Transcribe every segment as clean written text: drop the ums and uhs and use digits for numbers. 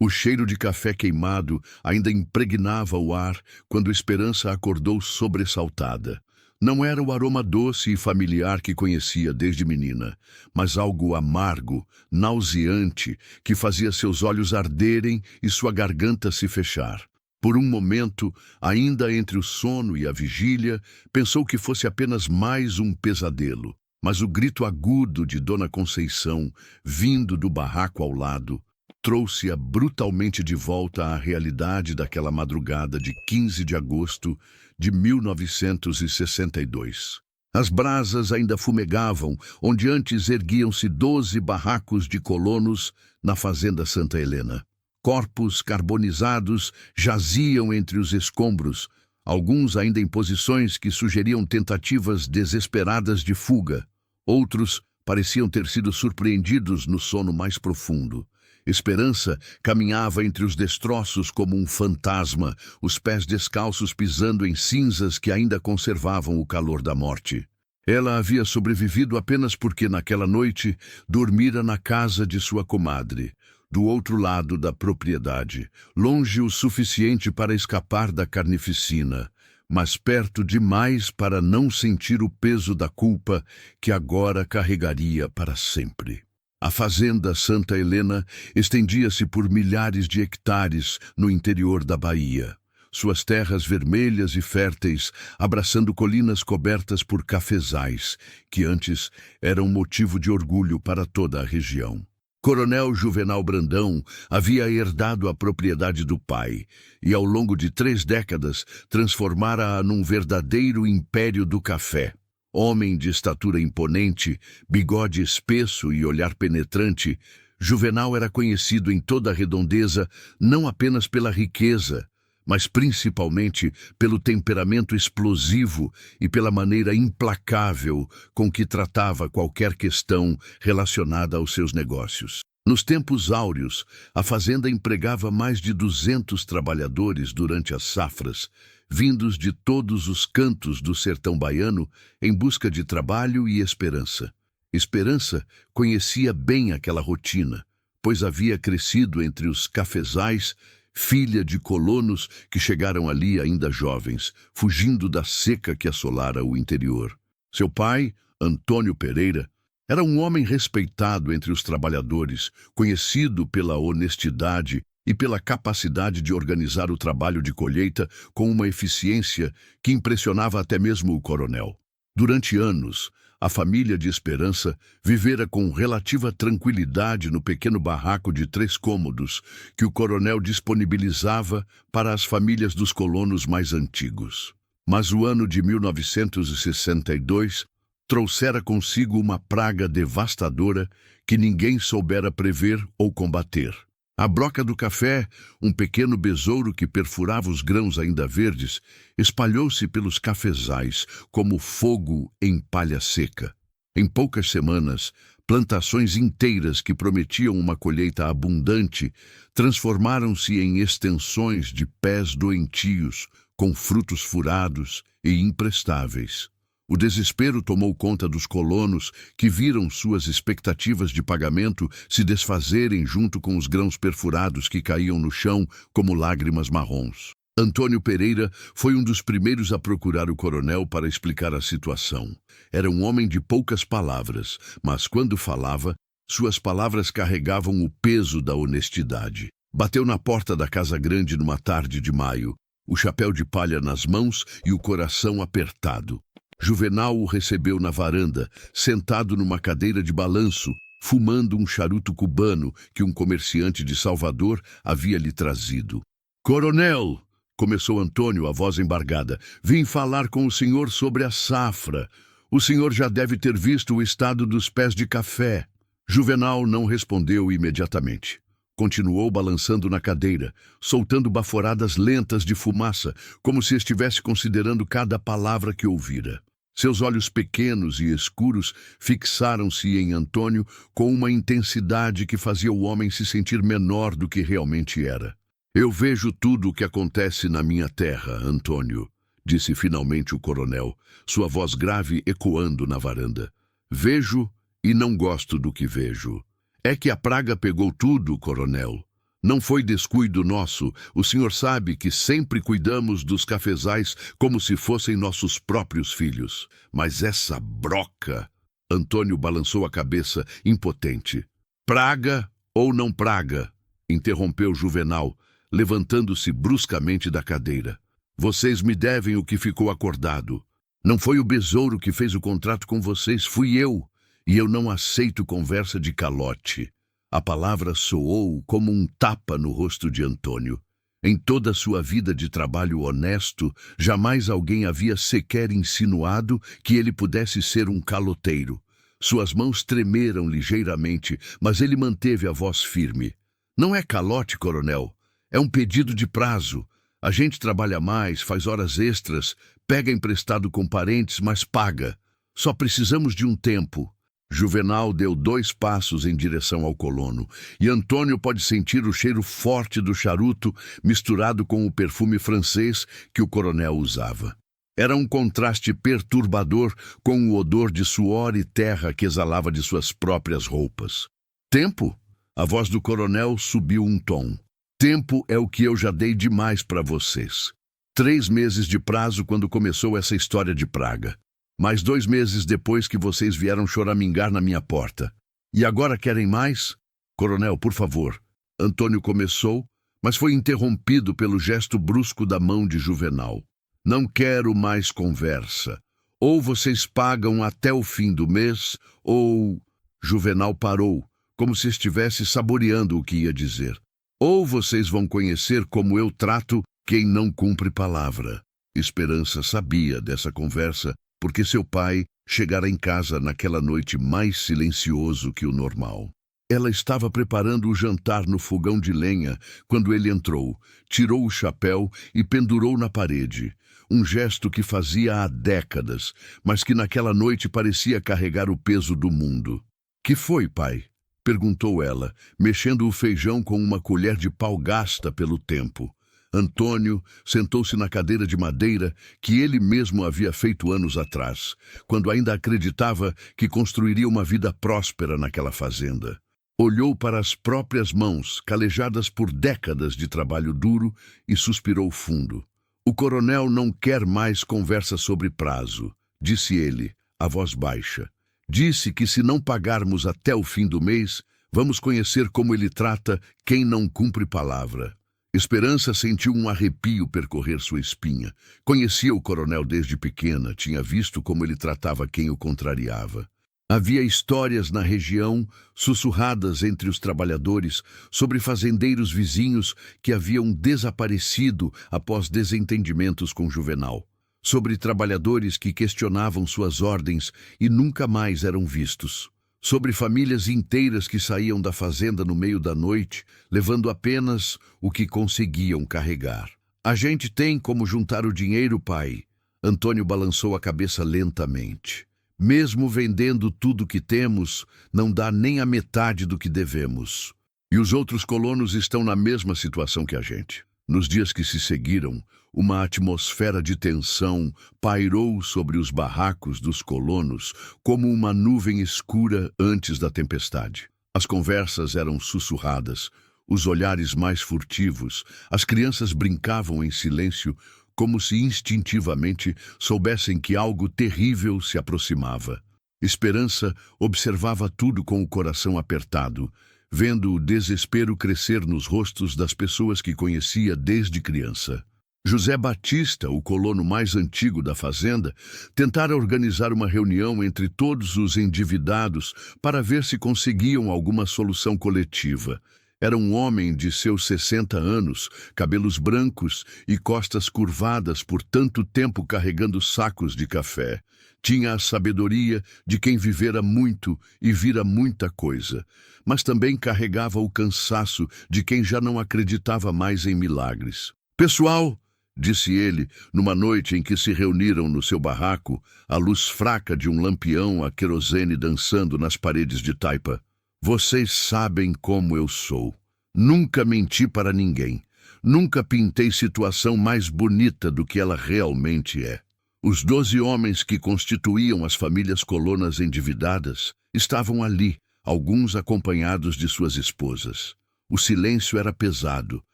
O cheiro de café queimado ainda impregnava o ar quando Esperança acordou sobressaltada. Não era o aroma doce e familiar que conhecia desde menina, mas algo amargo, nauseante, que fazia seus olhos arderem e sua garganta se fechar. Por um momento, ainda entre o sono e a vigília, pensou que fosse apenas mais um pesadelo. Mas o grito agudo de Dona Conceição, vindo do barraco ao lado, trouxe-a brutalmente de volta à realidade daquela madrugada de 15 de agosto de 1962. As brasas ainda fumegavam, onde antes erguiam-se 12 barracos de colonos na Fazenda Santa Helena. Corpos carbonizados jaziam entre os escombros, alguns ainda em posições que sugeriam tentativas desesperadas de fuga. Outros pareciam ter sido surpreendidos no sono mais profundo. Esperança caminhava entre os destroços como um fantasma, os pés descalços pisando em cinzas que ainda conservavam o calor da morte. Ela havia sobrevivido apenas porque naquela noite dormira na casa de sua comadre, do outro lado da propriedade, longe o suficiente para escapar da carnificina, mas perto demais para não sentir o peso da culpa que agora carregaria para sempre. A Fazenda Santa Helena estendia-se por milhares de hectares no interior da Bahia. Suas terras vermelhas e férteis, abraçando colinas cobertas por cafezais, que antes eram motivo de orgulho para toda a região. Coronel Juvenal Brandão havia herdado a propriedade do pai e, ao longo de 3 décadas, transformara-a num verdadeiro império do café. Homem de estatura imponente, bigode espesso e olhar penetrante, Juvenal era conhecido em toda a redondeza não apenas pela riqueza, mas principalmente pelo temperamento explosivo e pela maneira implacável com que tratava qualquer questão relacionada aos seus negócios. Nos tempos áureos, a fazenda empregava mais de 200 trabalhadores durante as safras, vindos de todos os cantos do sertão baiano em busca de trabalho e esperança. Esperança conhecia bem aquela rotina, pois havia crescido entre os cafezais, filha de colonos que chegaram ali ainda jovens, fugindo da seca que assolara o interior. Seu pai, Antônio Pereira, era um homem respeitado entre os trabalhadores, conhecido pela honestidade e pela capacidade de organizar o trabalho de colheita com uma eficiência que impressionava até mesmo o coronel. Durante anos, a família de Esperança vivera com relativa tranquilidade no pequeno barraco de 3 cômodos que o coronel disponibilizava para as famílias dos colonos mais antigos. Mas o ano de 1962 trouxera consigo uma praga devastadora que ninguém soubera prever ou combater. A broca do café, um pequeno besouro que perfurava os grãos ainda verdes, espalhou-se pelos cafezais como fogo em palha seca. Em poucas semanas, plantações inteiras que prometiam uma colheita abundante transformaram-se em extensões de pés doentios, com frutos furados e imprestáveis. O desespero tomou conta dos colonos, que viram suas expectativas de pagamento se desfazerem junto com os grãos perfurados que caíam no chão como lágrimas marrons. Antônio Pereira foi um dos primeiros a procurar o coronel para explicar a situação. Era um homem de poucas palavras, mas quando falava, suas palavras carregavam o peso da honestidade. Bateu na porta da Casa Grande numa tarde de maio, o chapéu de palha nas mãos e o coração apertado. Juvenal o recebeu na varanda, sentado numa cadeira de balanço, fumando um charuto cubano que um comerciante de Salvador havia lhe trazido. "Coronel", começou Antônio, a voz embargada, "vim falar com o senhor sobre a safra. O senhor já deve ter visto o estado dos pés de café." Juvenal não respondeu imediatamente. Continuou balançando na cadeira, soltando baforadas lentas de fumaça, como se estivesse considerando cada palavra que ouvira. Seus olhos pequenos e escuros fixaram-se em Antônio com uma intensidade que fazia o homem se sentir menor do que realmente era. "Eu vejo tudo o que acontece na minha terra, Antônio", disse finalmente o coronel, sua voz grave ecoando na varanda. "Vejo e não gosto do que vejo. É que a praga pegou tudo, coronel. Não foi descuido nosso. O senhor sabe que sempre cuidamos dos cafezais como se fossem nossos próprios filhos. Mas essa broca... Antônio balançou a cabeça, impotente. Praga ou não praga? Interrompeu Juvenal, levantando-se bruscamente da cadeira. Vocês me devem o que ficou acordado. Não foi o besouro que fez o contrato com vocês, fui eu. E eu não aceito conversa de calote. A palavra soou como um tapa no rosto de Antônio. Em toda a sua vida de trabalho honesto, jamais alguém havia sequer insinuado que ele pudesse ser um caloteiro. Suas mãos tremeram ligeiramente, mas ele manteve a voz firme. Não é calote, coronel. É um pedido de prazo. A gente trabalha mais, faz horas extras, pega emprestado com parentes, mas paga. Só precisamos de um tempo. Juvenal deu 2 passos em direção ao colono, e Antônio pode sentir o cheiro forte do charuto misturado com o perfume francês que o coronel usava. Era um contraste perturbador com o odor de suor e terra que exalava de suas próprias roupas. Tempo? A voz do coronel subiu um tom. Tempo é o que eu já dei demais para vocês. 3 meses de prazo quando começou essa história de praga. Mais 2 meses depois que vocês vieram choramingar na minha porta. E agora querem mais? Coronel, por favor. Antônio começou, mas foi interrompido pelo gesto brusco da mão de Juvenal. Não quero mais conversa. Ou vocês pagam até o fim do mês, ou... Juvenal parou, como se estivesse saboreando o que ia dizer. Ou vocês vão conhecer como eu trato quem não cumpre palavra. Esperança sabia dessa conversa, porque seu pai chegara em casa naquela noite mais silencioso que o normal. Ela estava preparando o jantar no fogão de lenha quando ele entrou, tirou o chapéu e pendurou na parede. Um gesto que fazia há décadas, mas que naquela noite parecia carregar o peso do mundo. Que foi, pai? Perguntou ela, mexendo o feijão com uma colher de pau gasta pelo tempo. Antônio sentou-se na cadeira de madeira que ele mesmo havia feito anos atrás, quando ainda acreditava que construiria uma vida próspera naquela fazenda. Olhou para as próprias mãos, calejadas por décadas de trabalho duro, e suspirou fundo. O coronel não quer mais conversa sobre prazo, disse ele, a voz baixa. Disse que se não pagarmos até o fim do mês, vamos conhecer como ele trata quem não cumpre palavra. Esperança sentiu um arrepio percorrer sua espinha. Conhecia o coronel desde pequena, tinha visto como ele tratava quem o contrariava. Havia histórias na região, sussurradas entre os trabalhadores, sobre fazendeiros vizinhos que haviam desaparecido após desentendimentos com Juvenal. Sobre trabalhadores que questionavam suas ordens e nunca mais eram vistos. Sobre famílias inteiras que saíam da fazenda no meio da noite, levando apenas o que conseguiam carregar. A gente tem como juntar o dinheiro, pai. Antônio balançou a cabeça lentamente. Mesmo vendendo tudo que temos, não dá nem a metade do que devemos. E os outros colonos estão na mesma situação que a gente. Nos dias que se seguiram, uma atmosfera de tensão pairou sobre os barracos dos colonos como uma nuvem escura antes da tempestade. As conversas eram sussurradas, os olhares mais furtivos, as crianças brincavam em silêncio, como se instintivamente soubessem que algo terrível se aproximava. Esperança observava tudo com o coração apertado, vendo o desespero crescer nos rostos das pessoas que conhecia desde criança. José Batista, o colono mais antigo da fazenda, tentara organizar uma reunião entre todos os endividados para ver se conseguiam alguma solução coletiva. Era um homem de seus 60 anos, cabelos brancos e costas curvadas por tanto tempo carregando sacos de café. Tinha a sabedoria de quem vivera muito e vira muita coisa, mas também carregava o cansaço de quem já não acreditava mais em milagres. Pessoal, disse ele, numa noite em que se reuniram no seu barraco, à luz fraca de um lampião a querosene dançando nas paredes de taipa. Vocês sabem como eu sou. Nunca menti para ninguém. Nunca pintei situação mais bonita do que ela realmente é. Os 12 homens que constituíam as famílias colonas endividadas estavam ali, alguns acompanhados de suas esposas. O silêncio era pesado,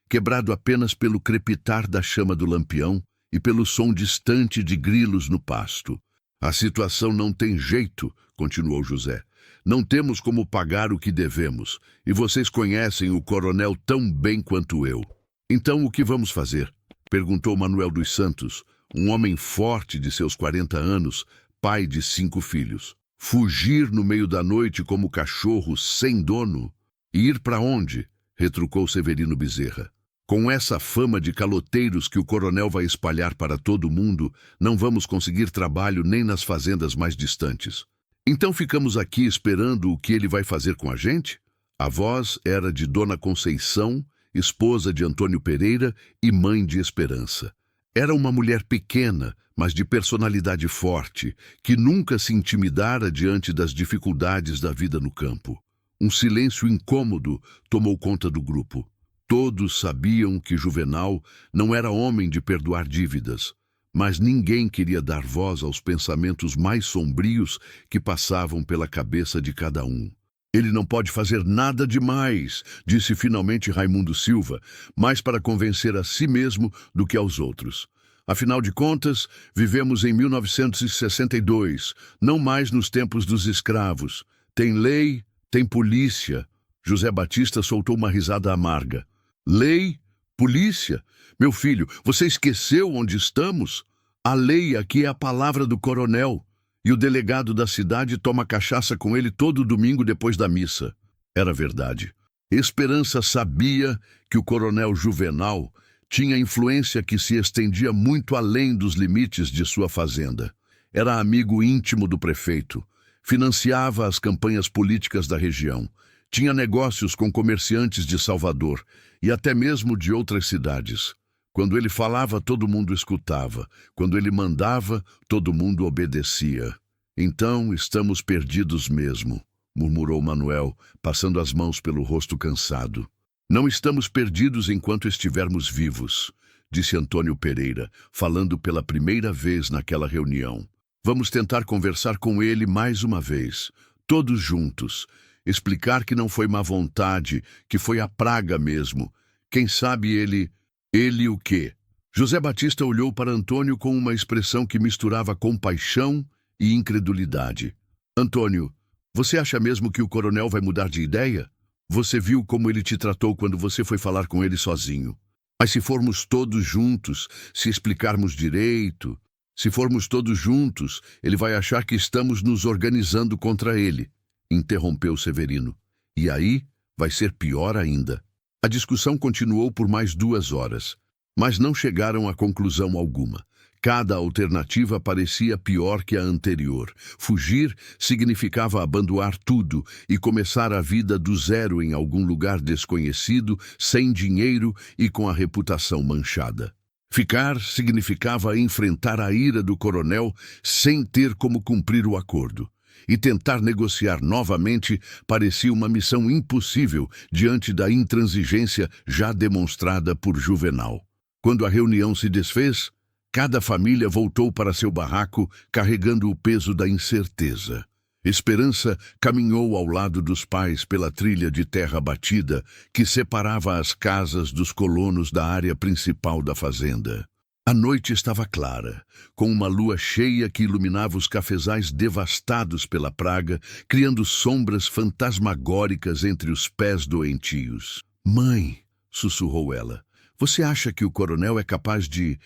quebrado apenas pelo crepitar da chama do lampião e pelo som distante de grilos no pasto. A situação não tem jeito, continuou José. Não temos como pagar o que devemos, e vocês conhecem o coronel tão bem quanto eu. Então o que vamos fazer? Perguntou Manuel dos Santos, um homem forte de seus 40 anos, pai de 5 filhos. Fugir no meio da noite como cachorro sem dono? E ir para onde? Retrucou Severino Bezerra. Com essa fama de caloteiros que o coronel vai espalhar para todo mundo, não vamos conseguir trabalho nem nas fazendas mais distantes. Então ficamos aqui esperando o que ele vai fazer com a gente? A voz era de Dona Conceição, esposa de Antônio Pereira e mãe de Esperança. Era uma mulher pequena, mas de personalidade forte, que nunca se intimidara diante das dificuldades da vida no campo. Um silêncio incômodo tomou conta do grupo. Todos sabiam que Juvenal não era homem de perdoar dívidas, mas ninguém queria dar voz aos pensamentos mais sombrios que passavam pela cabeça de cada um. Ele não pode fazer nada demais, disse finalmente Raimundo Silva, mais para convencer a si mesmo do que aos outros. Afinal de contas, vivemos em 1962, não mais nos tempos dos escravos. Tem lei, tem polícia. José Batista soltou uma risada amarga. Lei? Polícia? Meu filho, você esqueceu onde estamos? A lei aqui é a palavra do coronel. E o delegado da cidade toma cachaça com ele todo domingo depois da missa. Era verdade. Esperança sabia que o coronel Juvenal tinha influência que se estendia muito além dos limites de sua fazenda. Era amigo íntimo do prefeito. Financiava as campanhas políticas da região. Tinha negócios com comerciantes de Salvador e até mesmo de outras cidades. Quando ele falava, todo mundo escutava. Quando ele mandava, todo mundo obedecia. Então estamos perdidos mesmo, murmurou Manuel, passando as mãos pelo rosto cansado. Não estamos perdidos enquanto estivermos vivos, disse Antônio Pereira, falando pela primeira vez naquela reunião. Vamos tentar conversar com ele mais uma vez, todos juntos. Explicar que não foi má vontade, que foi a praga mesmo. Quem sabe ele... Ele o quê? José Batista olhou para Antônio com uma expressão que misturava compaixão e incredulidade. Antônio, você acha mesmo que o coronel vai mudar de ideia? Você viu como ele te tratou quando você foi falar com ele sozinho. Mas se formos todos juntos, se explicarmos direito, se formos todos juntos, ele vai achar que estamos nos organizando contra ele, interrompeu Severino. E aí vai ser pior ainda. A discussão continuou por mais 2 horas, mas não chegaram a conclusão alguma. Cada alternativa parecia pior que a anterior. Fugir significava abandonar tudo e começar a vida do zero em algum lugar desconhecido, sem dinheiro e com a reputação manchada. Ficar significava enfrentar a ira do coronel sem ter como cumprir o acordo. E tentar negociar novamente parecia uma missão impossível diante da intransigência já demonstrada por Juvenal. Quando a reunião se desfez, cada família voltou para seu barraco carregando o peso da incerteza. Esperança caminhou ao lado dos pais pela trilha de terra batida que separava as casas dos colonos da área principal da fazenda. A noite estava clara, com uma lua cheia que iluminava os cafezais devastados pela praga, criando sombras fantasmagóricas entre os pés doentios. Mãe, sussurrou ela, você acha que o coronel é capaz de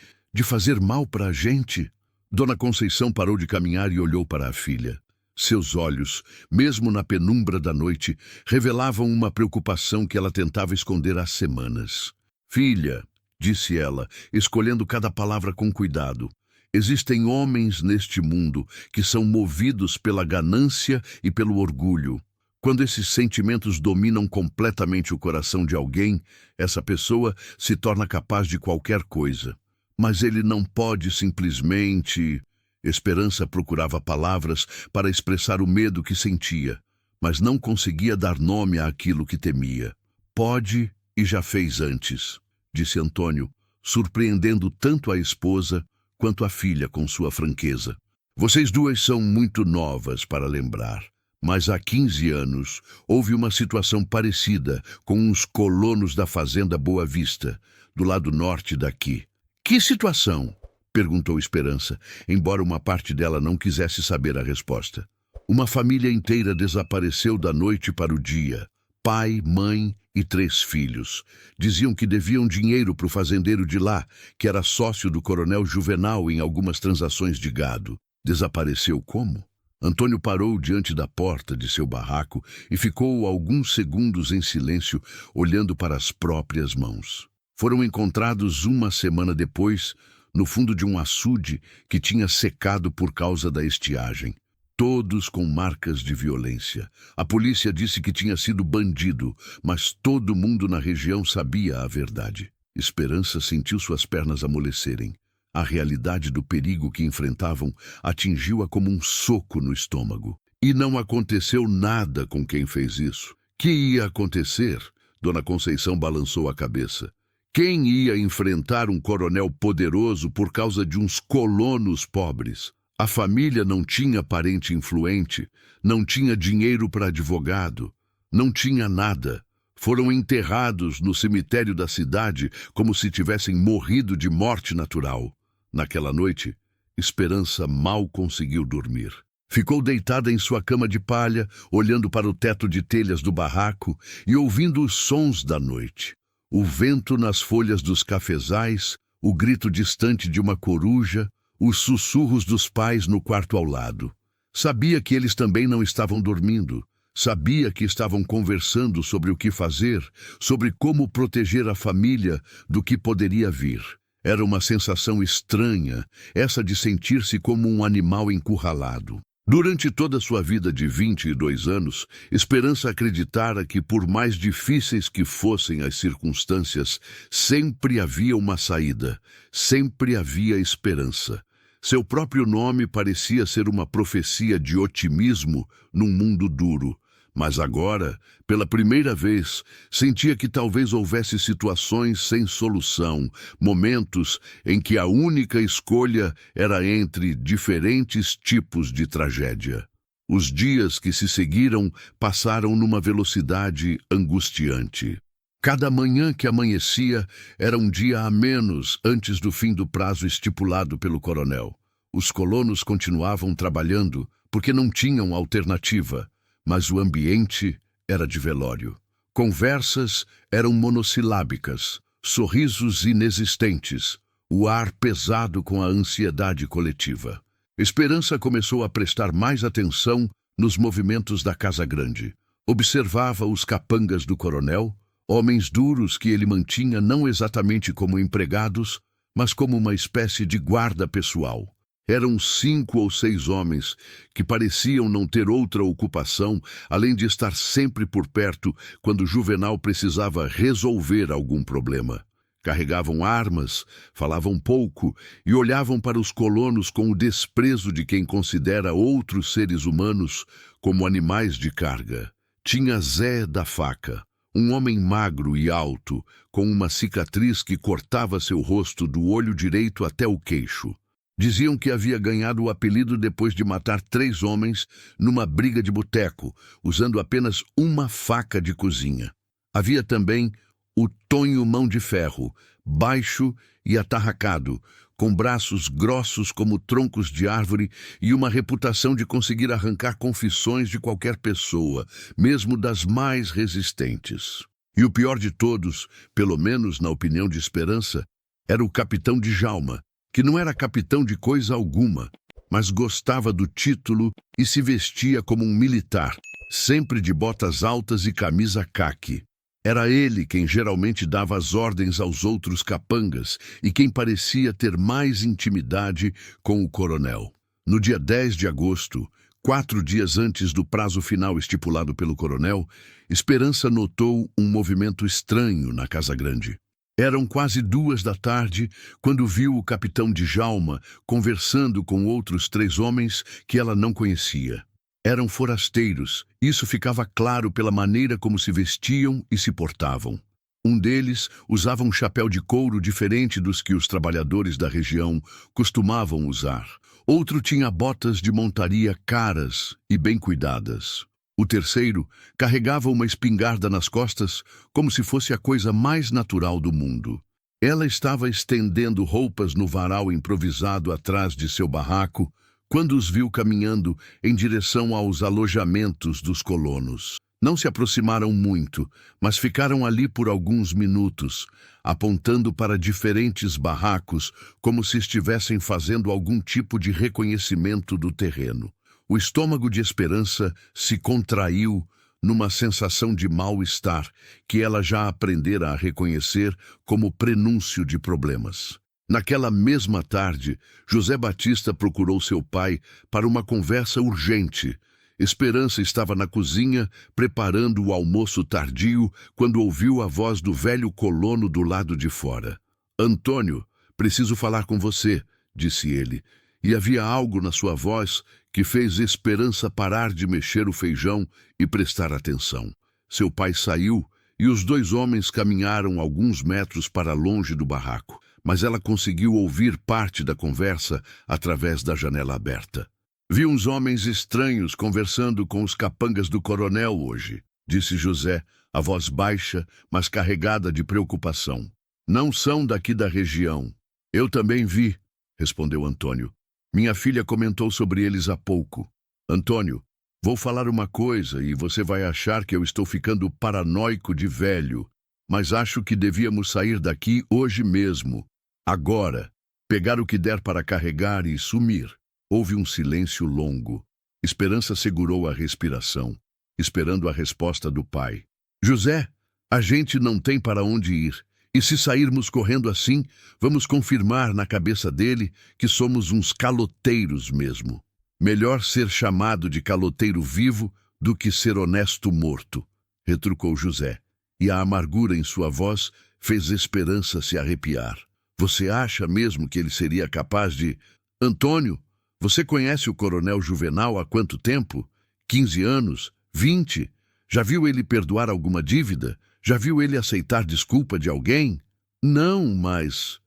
fazer mal para a gente? Dona Conceição parou de caminhar e olhou para a filha. Seus olhos, mesmo na penumbra da noite, revelavam uma preocupação que ela tentava esconder há semanas. Filha, disse ela, escolhendo cada palavra com cuidado. Existem homens neste mundo que são movidos pela ganância e pelo orgulho. Quando esses sentimentos dominam completamente o coração de alguém, essa pessoa se torna capaz de qualquer coisa. Mas ele não pode simplesmente... Esperança procurava palavras para expressar o medo que sentia, mas não conseguia dar nome àquilo que temia. Pode e já fez antes, disse Antônio, surpreendendo tanto a esposa quanto a filha com sua franqueza. Vocês duas são muito novas para lembrar, Mas há 15 anos, houve uma situação parecida com uns colonos da fazenda Boa Vista, do lado norte daqui. Que situação? Perguntou Esperança, embora uma parte dela não quisesse saber a resposta. Uma família inteira desapareceu da noite para o dia. Pai, mãe e 3 filhos. Diziam que deviam dinheiro para o fazendeiro de lá, que era sócio do coronel Juvenal em algumas transações de gado. Desapareceu como? Antônio parou diante da porta de seu barraco e ficou alguns segundos em silêncio, olhando para as próprias mãos. Foram encontrados uma semana depois, no fundo de um açude que tinha secado por causa da estiagem. Todos com marcas de violência. A polícia disse que tinha sido bandido, mas todo mundo na região sabia a verdade. Esperança sentiu suas pernas amolecerem. A realidade do perigo que enfrentavam atingiu-a como um soco no estômago. E não aconteceu nada com quem fez isso. Que ia acontecer? Dona Conceição balançou a cabeça. Quem ia enfrentar um coronel poderoso por causa de uns colonos pobres? A família não tinha parente influente, não tinha dinheiro para advogado, não tinha nada. Foram enterrados no cemitério da cidade como se tivessem morrido de morte natural. Naquela noite, Esperança mal conseguiu dormir. Ficou deitada em sua cama de palha, olhando para o teto de telhas do barraco e ouvindo os sons da noite. O vento nas folhas dos cafezais, o grito distante de uma coruja, os sussurros dos pais no quarto ao lado. Sabia que eles também não estavam dormindo. Sabia que estavam conversando sobre o que fazer, sobre como proteger a família do que poderia vir. Era uma sensação estranha, essa de sentir-se como um animal encurralado. Durante toda a sua vida de 22 anos, Esperança acreditara que, por mais difíceis que fossem as circunstâncias, sempre havia uma saída, sempre havia esperança. Seu próprio nome parecia ser uma profecia de otimismo num mundo duro. Mas agora, pela primeira vez, sentia que talvez houvesse situações sem solução, momentos em que a única escolha era entre diferentes tipos de tragédia. Os dias que se seguiram passaram numa velocidade angustiante. Cada manhã que amanhecia era um dia a menos antes do fim do prazo estipulado pelo coronel. Os colonos continuavam trabalhando porque não tinham alternativa. Mas o ambiente era de velório. Conversas eram monossilábicas, sorrisos inexistentes, o ar pesado com a ansiedade coletiva. Esperança começou a prestar mais atenção nos movimentos da Casa Grande. Observava os capangas do coronel, homens duros que ele mantinha não exatamente como empregados, mas como uma espécie de guarda pessoal. Eram 5 ou 6 homens que pareciam não ter outra ocupação além de estar sempre por perto quando Juvenal precisava resolver algum problema. Carregavam armas, falavam pouco e olhavam para os colonos com o desprezo de quem considera outros seres humanos como animais de carga. Tinha Zé da Faca, um homem magro e alto, com uma cicatriz que cortava seu rosto do olho direito até o queixo. Diziam que havia ganhado o apelido depois de matar 3 homens numa briga de boteco, usando apenas uma faca de cozinha. Havia também o Tonho Mão de Ferro, baixo e atarracado, com braços grossos como troncos de árvore e uma reputação de conseguir arrancar confissões de qualquer pessoa, mesmo das mais resistentes. E o pior de todos, pelo menos na opinião de Esperança, era o capitão Djalma, que não era capitão de coisa alguma, mas gostava do título e se vestia como um militar, sempre de botas altas e camisa caque. Era ele quem geralmente dava as ordens aos outros capangas e quem parecia ter mais intimidade com o coronel. No dia 10 de agosto, 4 dias antes do prazo final estipulado pelo coronel, Esperança notou um movimento estranho na Casa Grande. Eram quase 2 da tarde quando viu o capitão Djalma conversando com outros 3 homens que ela não conhecia. Eram forasteiros, isso ficava claro pela maneira como se vestiam e se portavam. Um deles usava um chapéu de couro diferente dos que os trabalhadores da região costumavam usar. Outro tinha botas de montaria caras e bem cuidadas. O terceiro carregava uma espingarda nas costas como se fosse a coisa mais natural do mundo. Ela estava estendendo roupas no varal improvisado atrás de seu barraco quando os viu caminhando em direção aos alojamentos dos colonos. Não se aproximaram muito, mas ficaram ali por alguns minutos, apontando para diferentes barracos como se estivessem fazendo algum tipo de reconhecimento do terreno. O estômago de Esperança se contraiu numa sensação de mal-estar que ela já aprendera a reconhecer como prenúncio de problemas. Naquela mesma tarde, José Batista procurou seu pai para uma conversa urgente. Esperança estava na cozinha, preparando o almoço tardio, quando ouviu a voz do velho colono do lado de fora. «Antônio, preciso falar com você», disse ele, e havia algo na sua voz que fez Esperança parar de mexer o feijão e prestar atenção. Seu pai saiu e os dois homens caminharam alguns metros para longe do barraco, mas ela conseguiu ouvir parte da conversa através da janela aberta. «Vi uns homens estranhos conversando com os capangas do coronel hoje», disse José, a voz baixa, mas carregada de preocupação. «Não são daqui da região». «Eu também vi», respondeu Antônio. «Minha filha comentou sobre eles há pouco. Antônio, vou falar uma coisa e você vai achar que eu estou ficando paranoico de velho, mas acho que devíamos sair daqui hoje mesmo, agora, pegar o que der para carregar e sumir». Houve um silêncio longo. Esperança segurou a respiração, esperando a resposta do pai. «José, a gente não tem para onde ir. E se sairmos correndo assim, vamos confirmar na cabeça dele que somos uns caloteiros mesmo. Melhor ser chamado de caloteiro vivo do que ser honesto morto», retrucou José, e a amargura em sua voz fez Esperança se arrepiar. «Você acha mesmo que ele seria capaz de... Antônio, você conhece o coronel Juvenal há quanto tempo? 15 anos? 20? Já viu ele perdoar alguma dívida? Já viu ele aceitar desculpa de alguém? Não, mas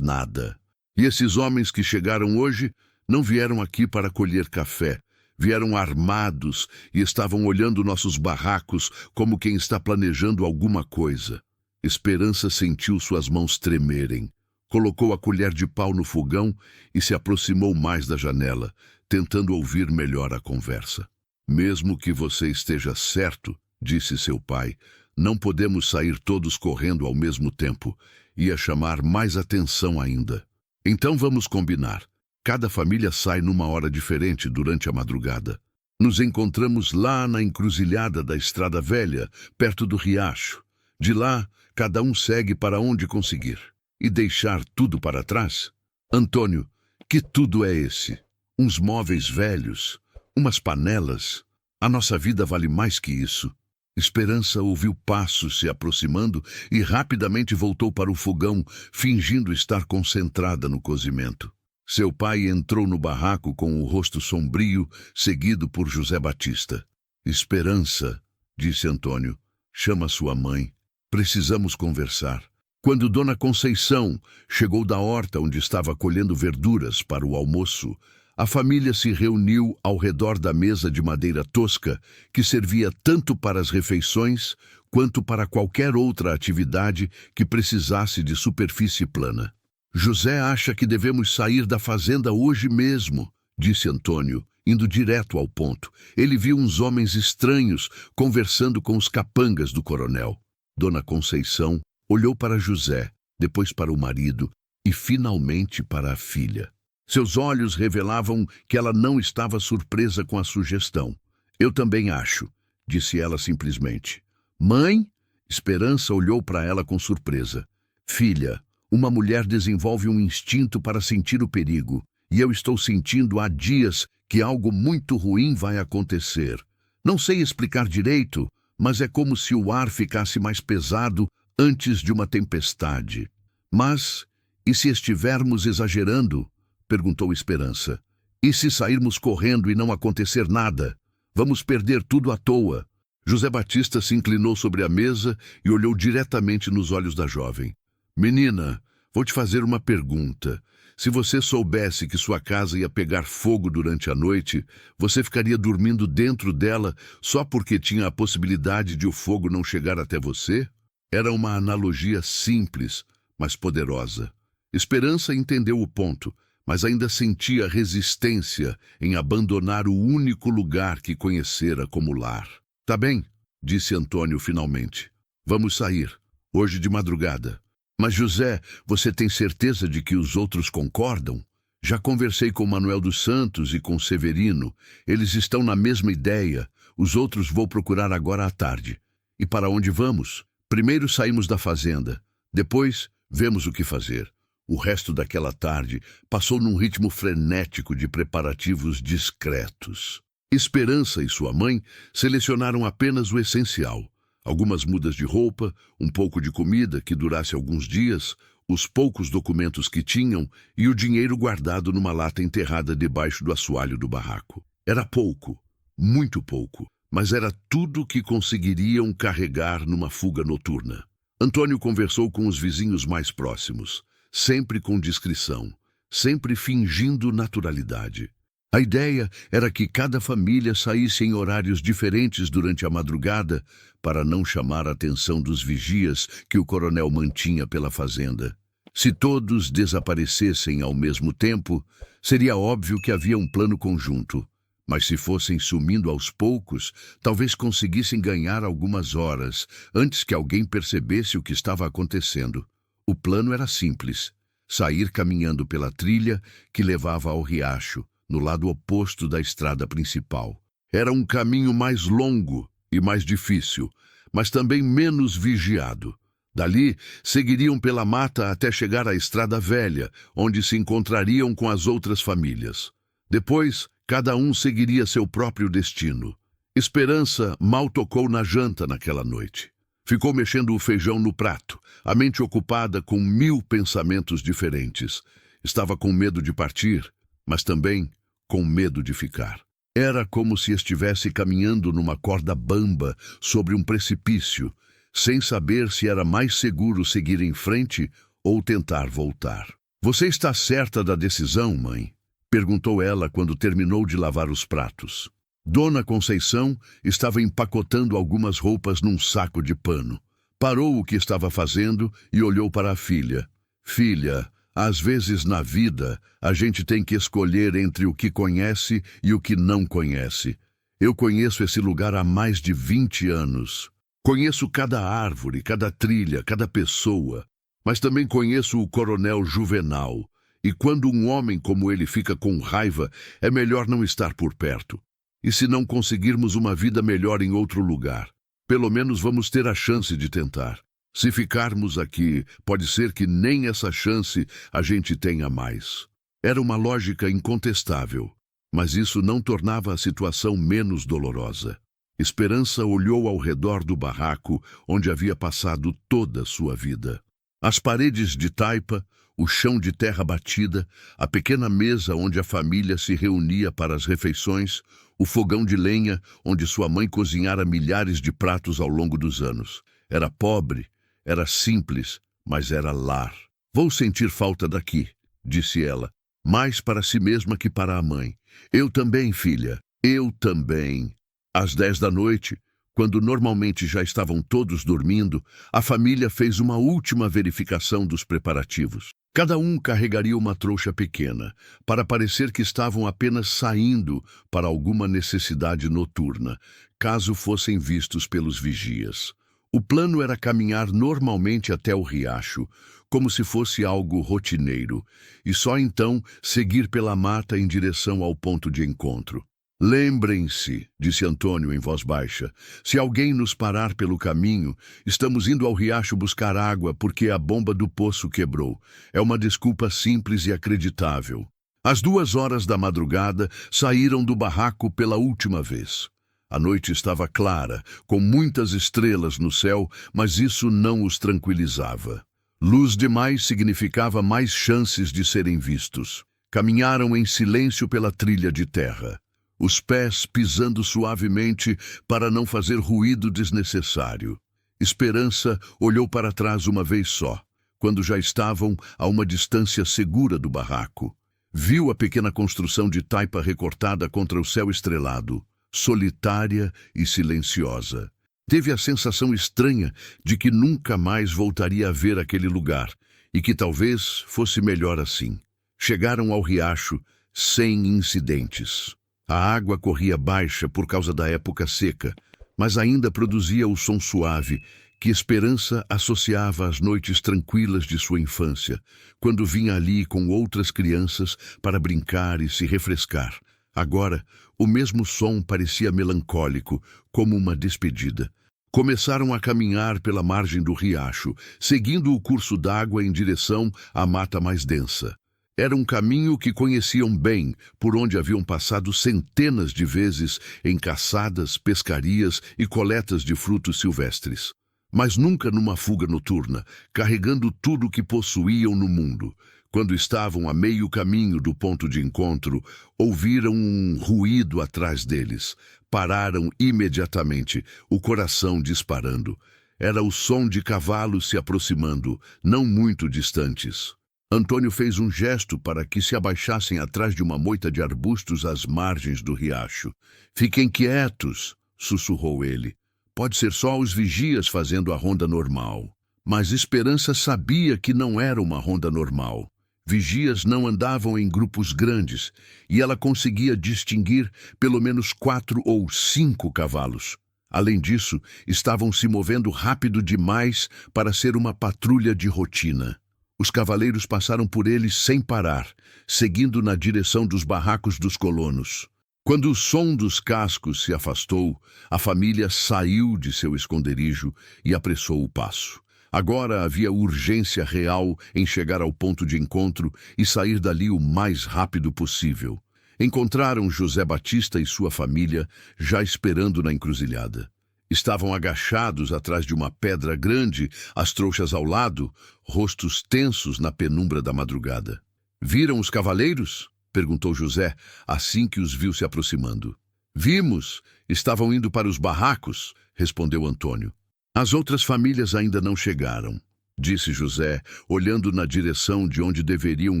nada. E esses homens que chegaram hoje não vieram aqui para colher café. Vieram armados e estavam olhando nossos barracos como quem está planejando alguma coisa». Esperança sentiu suas mãos tremerem. Colocou a colher de pau no fogão e se aproximou mais da janela, tentando ouvir melhor a conversa. «Mesmo que você esteja certo», disse seu pai, «não podemos sair todos correndo ao mesmo tempo. Ia chamar mais atenção ainda. Então vamos combinar. Cada família sai numa hora diferente durante a madrugada. Nos encontramos lá na encruzilhada da Estrada Velha, perto do riacho. De lá, cada um segue para onde conseguir. E deixar tudo para trás? Antônio, que tudo é esse? Uns móveis velhos? Umas panelas? A nossa vida vale mais que isso». Esperança ouviu passos se aproximando e rapidamente voltou para o fogão, fingindo estar concentrada no cozimento. Seu pai entrou no barraco com o rosto sombrio, seguido por José Batista. «Esperança», disse Antônio, «chama sua mãe. Precisamos conversar». Quando Dona Conceição chegou da horta onde estava colhendo verduras para o almoço, a família se reuniu ao redor da mesa de madeira tosca que servia tanto para as refeições quanto para qualquer outra atividade que precisasse de superfície plana. «José acha que devemos sair da fazenda hoje mesmo», disse Antônio, indo direto ao ponto. Ele viu uns homens estranhos conversando com os capangas do coronel. Dona Conceição olhou para José, depois para o marido e finalmente para a filha. Seus olhos revelavam que ela não estava surpresa com a sugestão. «Eu também acho», disse ela simplesmente. «Mãe?» Esperança olhou para ela com surpresa. «Filha, uma mulher desenvolve um instinto para sentir o perigo, e eu estou sentindo há dias que algo muito ruim vai acontecer. Não sei explicar direito, mas é como se o ar ficasse mais pesado antes de uma tempestade. Mas, e se estivermos exagerando?» perguntou Esperança. «E se sairmos correndo e não acontecer nada? Vamos perder tudo à toa». José Batista se inclinou sobre a mesa e olhou diretamente nos olhos da jovem. «Menina, Vou te fazer uma pergunta. Se você soubesse que sua casa ia pegar fogo durante a noite, você ficaria dormindo dentro dela só porque tinha a possibilidade de o fogo não chegar até você? Era uma analogia simples, mas poderosa. Esperança entendeu o ponto, mas ainda sentia resistência em abandonar o único lugar que conhecera como lar. Tá bem, disse Antônio finalmente. Vamos sair, hoje de madrugada. Mas, José, você tem certeza de que os outros concordam? Já conversei com Manuel dos Santos e com Severino. Eles estão na mesma ideia. Os outros vou procurar agora à tarde. E para onde vamos? Primeiro saímos da fazenda. Depois, vemos o que fazer. O resto daquela tarde passou num ritmo frenético de preparativos discretos. Esperança e sua mãe selecionaram apenas o essencial. Algumas mudas de roupa, um pouco de comida que durasse alguns dias, os poucos documentos que tinham e o dinheiro guardado numa lata enterrada debaixo do assoalho do barraco. Era pouco, muito pouco, mas era tudo que conseguiriam carregar numa fuga noturna. Antônio conversou com os vizinhos mais próximos, sempre com discrição, sempre fingindo naturalidade. A ideia era que cada família saísse em horários diferentes durante a madrugada para não chamar a atenção dos vigias que o coronel mantinha pela fazenda. Se todos desaparecessem ao mesmo tempo, seria óbvio que havia um plano conjunto. Mas se fossem sumindo aos poucos, talvez conseguissem ganhar algumas horas antes que alguém percebesse o que estava acontecendo. O plano era simples: sair caminhando pela trilha que levava ao riacho, no lado oposto da estrada principal. Era um caminho mais longo e mais difícil, mas também menos vigiado. Dali, seguiriam pela mata até chegar à Estrada Velha, onde se encontrariam com as outras famílias. Depois, cada um seguiria seu próprio destino. Esperança mal tocou na janta naquela noite. Ficou mexendo o feijão no prato, a mente ocupada com 1000 pensamentos diferentes. Estava com medo de partir, mas também com medo de ficar. Era como se estivesse caminhando numa corda bamba sobre um precipício, sem saber se era mais seguro seguir em frente ou tentar voltar. Você está certa da decisão, mãe? Perguntou ela quando terminou de lavar os pratos. Dona Conceição estava empacotando algumas roupas num saco de pano. Parou o que estava fazendo e olhou para a filha. Filha, às vezes na vida a gente tem que escolher entre o que conhece e o que não conhece. Eu conheço esse lugar há mais de 20 anos. Conheço cada árvore, cada trilha, cada pessoa. Mas também conheço o coronel Juvenal. E quando um homem como ele fica com raiva, é melhor não estar por perto. E se não conseguirmos uma vida melhor em outro lugar, pelo menos vamos ter a chance de tentar. Se ficarmos aqui, pode ser que nem essa chance a gente tenha mais. Era uma lógica incontestável, mas isso não tornava a situação menos dolorosa. Esperança olhou ao redor do barraco onde havia passado toda a sua vida. As paredes de taipa, o chão de terra batida, a pequena mesa onde a família se reunia para as refeições, o fogão de lenha onde sua mãe cozinhara milhares de pratos ao longo dos anos. Era pobre, era simples, mas era lar. Vou sentir falta daqui, disse ela, mais para si mesma que para a mãe. Eu também, filha, eu também. Às 10 da noite, quando normalmente já estavam todos dormindo, a família fez uma última verificação dos preparativos. Cada um carregaria uma trouxa pequena, para parecer que estavam apenas saindo para alguma necessidade noturna, caso fossem vistos pelos vigias. O plano era caminhar normalmente até o riacho, como se fosse algo rotineiro, e só então seguir pela mata em direção ao ponto de encontro. Lembrem-se, disse Antônio em voz baixa, se alguém nos parar pelo caminho, estamos indo ao riacho buscar água porque a bomba do poço quebrou. É uma desculpa simples e acreditável. Às 2 horas da madrugada, saíram do barraco pela última vez. A noite estava clara, com muitas estrelas no céu, mas isso não os tranquilizava. Luz demais significava mais chances de serem vistos. Caminharam em silêncio pela trilha de terra, os pés pisando suavemente para não fazer ruído desnecessário. Esperança olhou para trás uma vez só. quando já estavam a uma distância segura do barraco. Viu a pequena construção de taipa recortada contra o céu estrelado, solitária e silenciosa. Teve a sensação estranha de que nunca mais voltaria a ver aquele lugar e que talvez fosse melhor assim. Chegaram ao riacho sem incidentes. A água corria baixa por causa da época seca, mas ainda produzia o som suave que Esperança associava às noites tranquilas de sua infância, quando vinha ali com outras crianças para brincar e se refrescar. Agora, o mesmo som parecia melancólico, como uma despedida. Começaram a caminhar pela margem do riacho, seguindo o curso d'água em direção à mata mais densa. Era um caminho que conheciam bem, por onde haviam passado centenas de vezes em caçadas, pescarias e coletas de frutos silvestres. Mas nunca numa fuga noturna, carregando tudo o que possuíam no mundo. Quando estavam a meio caminho do ponto de encontro, ouviram um ruído atrás deles. Pararam imediatamente, o coração disparando. Era o som de cavalos se aproximando, não muito distantes. Antônio fez um gesto para que se abaixassem atrás de uma moita de arbustos às margens do riacho. "Fiquem quietos", sussurrou ele. "Pode ser só os vigias fazendo a ronda normal." Mas Esperança sabia que não era uma ronda normal. Vigias não andavam em grupos grandes, e ela conseguia distinguir pelo menos 4 ou 5 cavalos. Além disso, estavam se movendo rápido demais para ser uma patrulha de rotina. Os cavaleiros passaram por eles sem parar, seguindo na direção dos barracos dos colonos. Quando o som dos cascos se afastou, a família saiu de seu esconderijo e apressou o passo. Agora havia urgência real em chegar ao ponto de encontro e sair dali o mais rápido possível. Encontraram José Batista e sua família já esperando na encruzilhada. Estavam agachados atrás de uma pedra grande, as trouxas ao lado, rostos tensos na penumbra da madrugada. "Viram os cavaleiros?" perguntou José, assim que os viu se aproximando. "Vimos. Estavam indo para os barracos", respondeu Antônio. "As outras famílias ainda não chegaram", disse José, olhando na direção de onde deveriam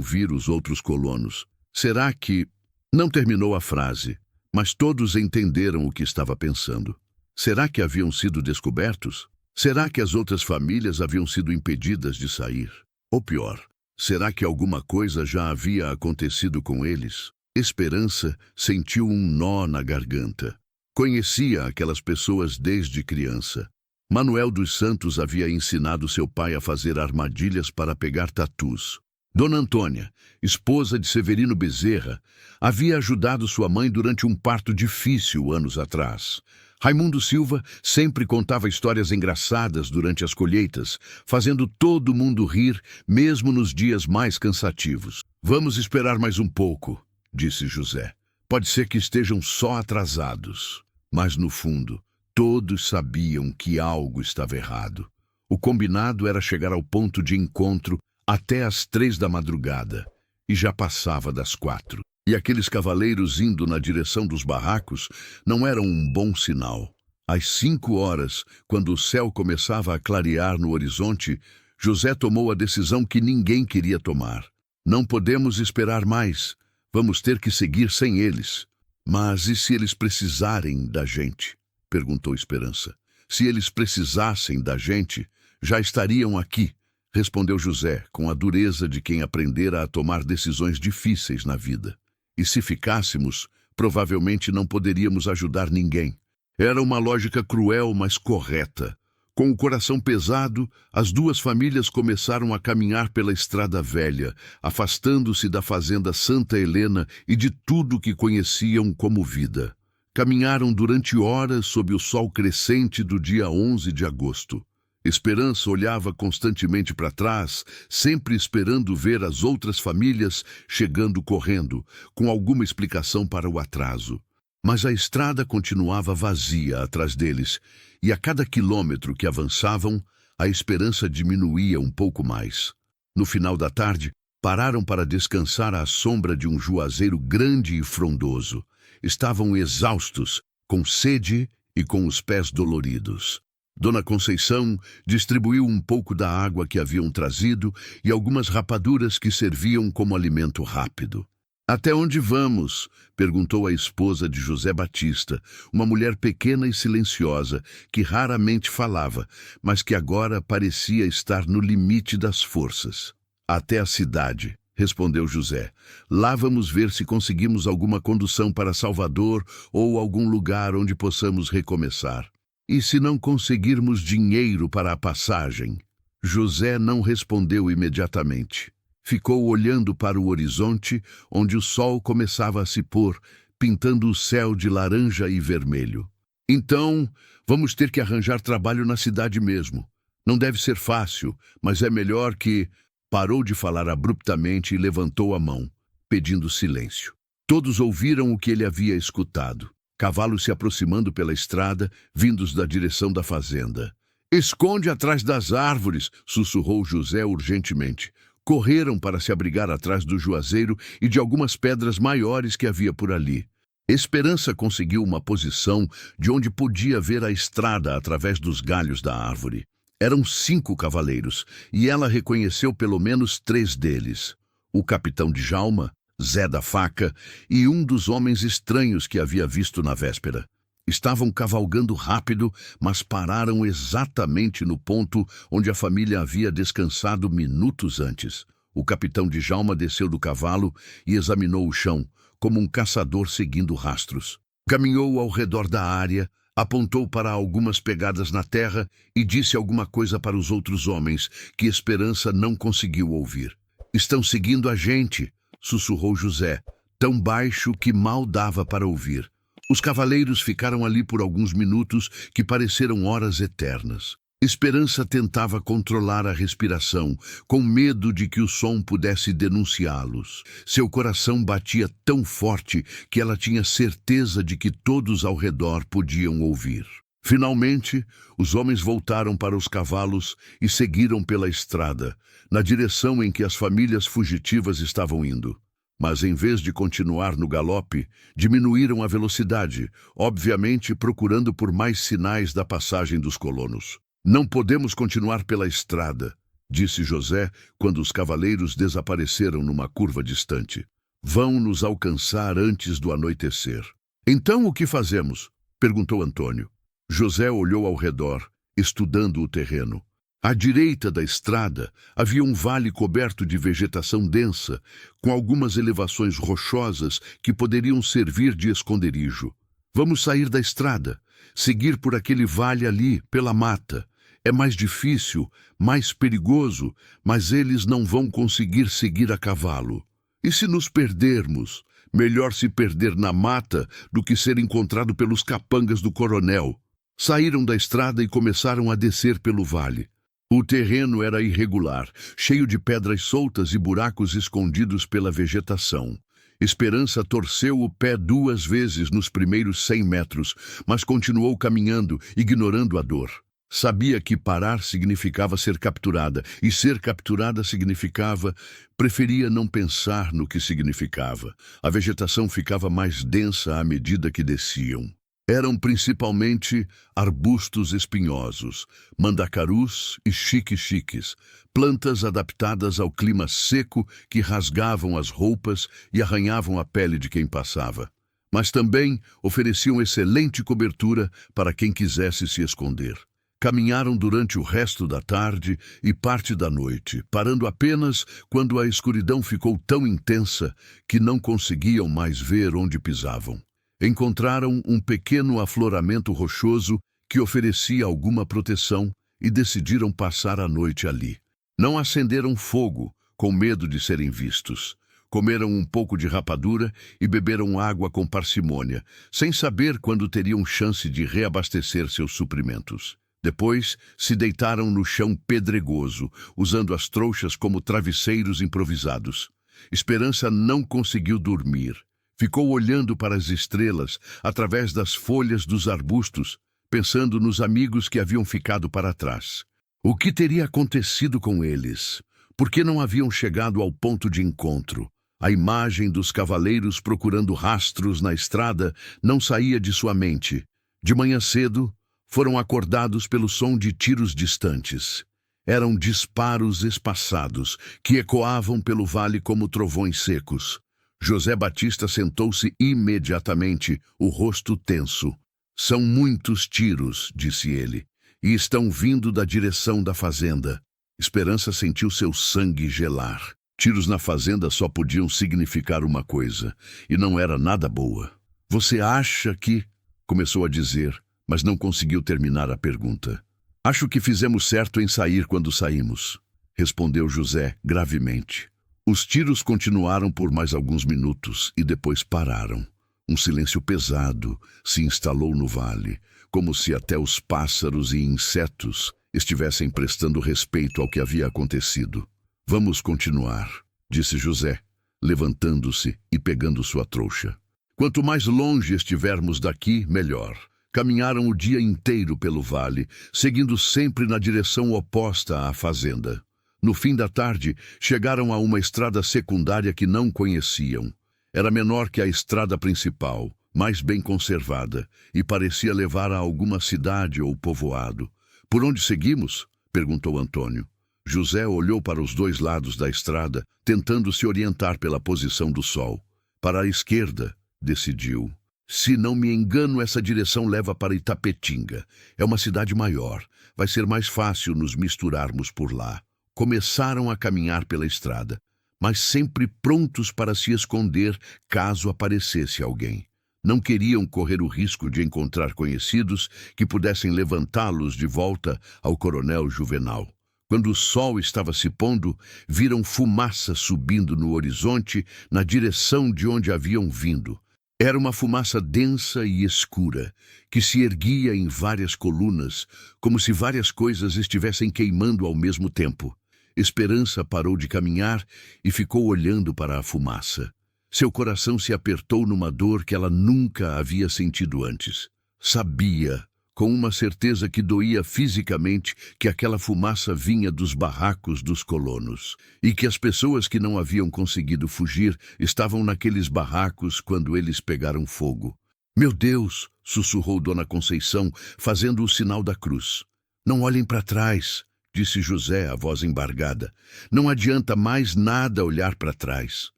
vir os outros colonos. "Será que..." Não terminou a frase, mas todos entenderam o que estava pensando. Será que haviam sido descobertos? Será que as outras famílias haviam sido impedidas de sair? Ou pior, será que alguma coisa já havia acontecido com eles? Esperança sentiu um nó na garganta. Conhecia aquelas pessoas desde criança. Manuel dos Santos havia ensinado seu pai a fazer armadilhas para pegar tatus. Dona Antônia, esposa de Severino Bezerra, havia ajudado sua mãe durante um parto difícil anos atrás. Raimundo Silva sempre contava histórias engraçadas durante as colheitas, fazendo todo mundo rir, mesmo nos dias mais cansativos. "Vamos esperar mais um pouco", disse José. "Pode ser que estejam só atrasados." Mas, no fundo, todos sabiam que algo estava errado. O combinado era chegar ao ponto de encontro até às 3 da madrugada, e já passava das 4. E aqueles cavaleiros indo na direção dos barracos não eram um bom sinal. Às 5 horas, quando o céu começava a clarear no horizonte, José tomou a decisão que ninguém queria tomar. "Não podemos esperar mais. Vamos ter que seguir sem eles." "Mas e se eles precisarem da gente?" perguntou Esperança. "Se eles precisassem da gente, já estariam aqui", respondeu José, com a dureza de quem aprendera a tomar decisões difíceis na vida. "E se ficássemos, provavelmente não poderíamos ajudar ninguém." Era uma lógica cruel, mas correta. Com o coração pesado, as duas famílias começaram a caminhar pela estrada velha, afastando-se da fazenda Santa Helena e de tudo que conheciam como vida. Caminharam durante horas sob o sol crescente do dia 11 de agosto. Esperança olhava constantemente para trás, sempre esperando ver as outras famílias chegando correndo, com alguma explicação para o atraso. Mas a estrada continuava vazia atrás deles, e a cada quilômetro que avançavam, a esperança diminuía um pouco mais. No final da tarde, pararam para descansar à sombra de um juazeiro grande e frondoso. Estavam exaustos, com sede e com os pés doloridos. Dona Conceição distribuiu um pouco da água que haviam trazido e algumas rapaduras que serviam como alimento rápido. «Até onde vamos?» perguntou a esposa de José Batista, uma mulher pequena e silenciosa, que raramente falava, mas que agora parecia estar no limite das forças. «Até a cidade», respondeu José. «Lá vamos ver se conseguimos alguma condução para Salvador ou algum lugar onde possamos recomeçar. E se não conseguirmos dinheiro para a passagem?» José não respondeu imediatamente. Ficou olhando para o horizonte, onde o sol começava a se pôr, pintando o céu de laranja e vermelho. «Então, vamos ter que arranjar trabalho na cidade mesmo. Não deve ser fácil, mas é melhor que...» Parou de falar abruptamente e levantou a mão, pedindo silêncio. Todos ouviram o que ele havia escutado. Cavalos se aproximando pela estrada, vindos da direção da fazenda. «Esconde atrás das árvores!» sussurrou José urgentemente. Correram para se abrigar atrás do juazeiro e de algumas pedras maiores que havia por ali. Esperança conseguiu uma posição de onde podia ver a estrada através dos galhos da árvore. Eram 5 cavaleiros, e ela reconheceu pelo menos 3 deles. O capitão Djalma, Zé da Faca e um dos homens estranhos que havia visto na véspera. Estavam cavalgando rápido, mas pararam exatamente no ponto onde a família havia descansado minutos antes. O capitão Djalma desceu do cavalo e examinou o chão, como um caçador seguindo rastros. Caminhou ao redor da área, apontou para algumas pegadas na terra e disse alguma coisa para os outros homens, que Esperança não conseguiu ouvir. «Estão seguindo a gente», sussurrou José, tão baixo que mal dava para ouvir. Os cavaleiros ficaram ali por alguns minutos que pareceram horas eternas. Esperança tentava controlar a respiração, com medo de que o som pudesse denunciá-los. Seu coração batia tão forte que ela tinha certeza de que todos ao redor podiam ouvir. Finalmente, os homens voltaram para os cavalos e seguiram pela estrada, na direção em que as famílias fugitivas estavam indo. Mas, em vez de continuar no galope, diminuíram a velocidade, obviamente procurando por mais sinais da passagem dos colonos. «Não podemos continuar pela estrada», disse José quando os cavaleiros desapareceram numa curva distante. «Vão nos alcançar antes do anoitecer». «Então o que fazemos?» perguntou Antônio. José olhou ao redor, estudando o terreno. À direita da estrada havia um vale coberto de vegetação densa, com algumas elevações rochosas que poderiam servir de esconderijo. «Vamos sair da estrada, seguir por aquele vale ali, pela mata. É mais difícil, mais perigoso, mas eles não vão conseguir seguir a cavalo. E se nos perdermos? Melhor se perder na mata do que ser encontrado pelos capangas do coronel». Saíram da estrada e começaram a descer pelo vale. O terreno era irregular, cheio de pedras soltas e buracos escondidos pela vegetação. Esperança torceu o pé 2 vezes nos primeiros 100 metros, mas continuou caminhando, ignorando a dor. Sabia que parar significava ser capturada, e ser capturada significava... Preferia não pensar no que significava. A vegetação ficava mais densa à medida que desciam. Eram principalmente arbustos espinhosos, mandacarus e xique-xiques, plantas adaptadas ao clima seco que rasgavam as roupas e arranhavam a pele de quem passava. Mas também ofereciam excelente cobertura para quem quisesse se esconder. Caminharam durante o resto da tarde e parte da noite, parando apenas quando a escuridão ficou tão intensa que não conseguiam mais ver onde pisavam. Encontraram um pequeno afloramento rochoso que oferecia alguma proteção e decidiram passar a noite ali. Não acenderam fogo, com medo de serem vistos. Comeram um pouco de rapadura e beberam água com parcimônia, sem saber quando teriam chance de reabastecer seus suprimentos. Depois, se deitaram no chão pedregoso, usando as trouxas como travesseiros improvisados. Esperança não conseguiu dormir. Ficou olhando para as estrelas através das folhas dos arbustos, pensando nos amigos que haviam ficado para trás. O que teria acontecido com eles? Por que não haviam chegado ao ponto de encontro? A imagem dos cavaleiros procurando rastros na estrada não saía de sua mente. De manhã cedo, foram acordados pelo som de tiros distantes. Eram disparos espaçados, que ecoavam pelo vale como trovões secos. José Batista sentou-se imediatamente, o rosto tenso. "São muitos tiros", disse ele, "e estão vindo da direção da fazenda." Esperança sentiu seu sangue gelar. Tiros na fazenda só podiam significar uma coisa, e não era nada boa. "Você acha que..." começou a dizer, mas não conseguiu terminar a pergunta. "Acho que fizemos certo em sair quando saímos", respondeu José gravemente. Os tiros continuaram por mais alguns minutos e depois pararam. Um silêncio pesado se instalou no vale, como se até os pássaros e insetos estivessem prestando respeito ao que havia acontecido. "Vamos continuar", disse José, levantando-se e pegando sua trouxa. "Quanto mais longe estivermos daqui, melhor." Caminharam o dia inteiro pelo vale, seguindo sempre na direção oposta à fazenda. No fim da tarde, chegaram a uma estrada secundária que não conheciam. Era menor que a estrada principal, mais bem conservada, e parecia levar a alguma cidade ou povoado. "Por onde seguimos?" perguntou Antônio. José olhou para os dois lados da estrada, tentando se orientar pela posição do sol. "Para a esquerda", decidiu. "Se não me engano, essa direção leva para Itapetinga. É uma cidade maior. Vai ser mais fácil nos misturarmos por lá." Começaram a caminhar pela estrada, mas sempre prontos para se esconder caso aparecesse alguém. Não queriam correr o risco de encontrar conhecidos que pudessem levantá-los de volta ao Coronel Juvenal. Quando o sol estava se pondo, viram fumaça subindo no horizonte na direção de onde haviam vindo. Era uma fumaça densa e escura, que se erguia em várias colunas, como se várias coisas estivessem queimando ao mesmo tempo. Esperança parou de caminhar e ficou olhando para a fumaça. Seu coração se apertou numa dor que ela nunca havia sentido antes. Sabia, com uma certeza que doía fisicamente, que aquela fumaça vinha dos barracos dos colonos, e que as pessoas que não haviam conseguido fugir estavam naqueles barracos quando eles pegaram fogo. "Meu Deus!" sussurrou Dona Conceição, fazendo o sinal da cruz. "Não olhem para trás", disse José, a voz embargada. "Não adianta mais nada olhar para trás."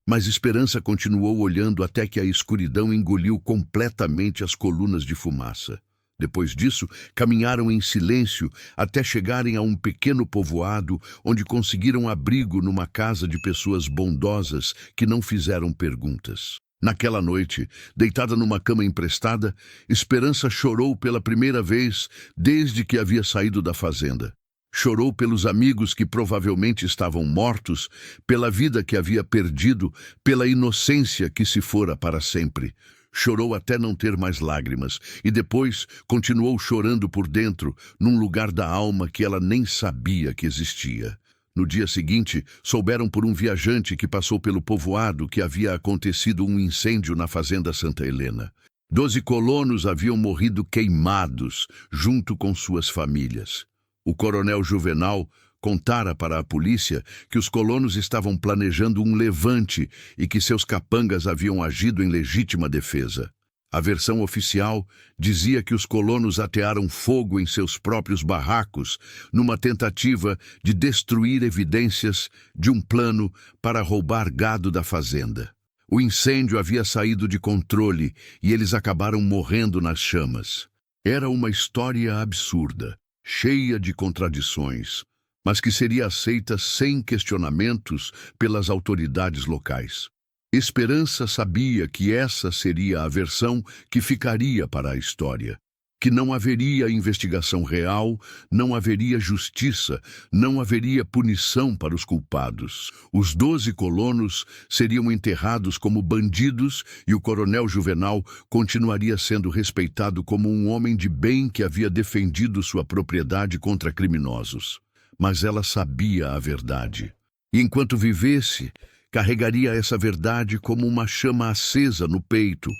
Mas Esperança continuou olhando até que a escuridão engoliu completamente as colunas de fumaça. Depois disso, caminharam em silêncio até chegarem a um pequeno povoado onde conseguiram abrigo numa casa de pessoas bondosas que não fizeram perguntas. Naquela noite, deitada numa cama emprestada, Esperança chorou pela primeira vez desde que havia saído da fazenda. Chorou pelos amigos que provavelmente estavam mortos, pela vida que havia perdido, pela inocência que se fora para sempre. Chorou até não ter mais lágrimas, e depois continuou chorando por dentro, num lugar da alma que ela nem sabia que existia. No dia seguinte, souberam por um viajante que passou pelo povoado que havia acontecido um incêndio na fazenda Santa Helena. 12 colonos haviam morrido queimados, junto com suas famílias. O coronel Juvenal contara para a polícia que os colonos estavam planejando um levante e que seus capangas haviam agido em legítima defesa. A versão oficial dizia que os colonos atearam fogo em seus próprios barracos numa tentativa de destruir evidências de um plano para roubar gado da fazenda. O incêndio havia saído de controle e eles acabaram morrendo nas chamas. Era uma história absurda, cheia de contradições, mas que seria aceita sem questionamentos pelas autoridades locais. Esperança sabia que essa seria a versão que ficaria para a história, que não haveria investigação real, não haveria justiça, não haveria punição para os culpados. Os 12 colonos seriam enterrados como bandidos e o coronel Juvenal continuaria sendo respeitado como um homem de bem que havia defendido sua propriedade contra criminosos. Mas ela sabia a verdade. E enquanto vivesse, carregaria essa verdade como uma chama acesa no peito,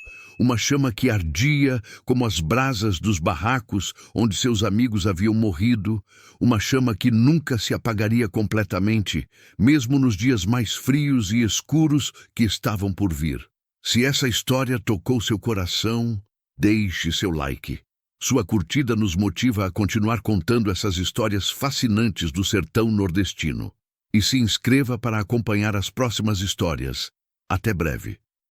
uma chama que ardia como as brasas dos barracos onde seus amigos haviam morrido, uma chama que nunca se apagaria completamente, mesmo nos dias mais frios e escuros que estavam por vir. Se essa história tocou seu coração, deixe seu like. Sua curtida nos motiva a continuar contando essas histórias fascinantes do sertão nordestino. E se inscreva para acompanhar as próximas histórias. Até breve.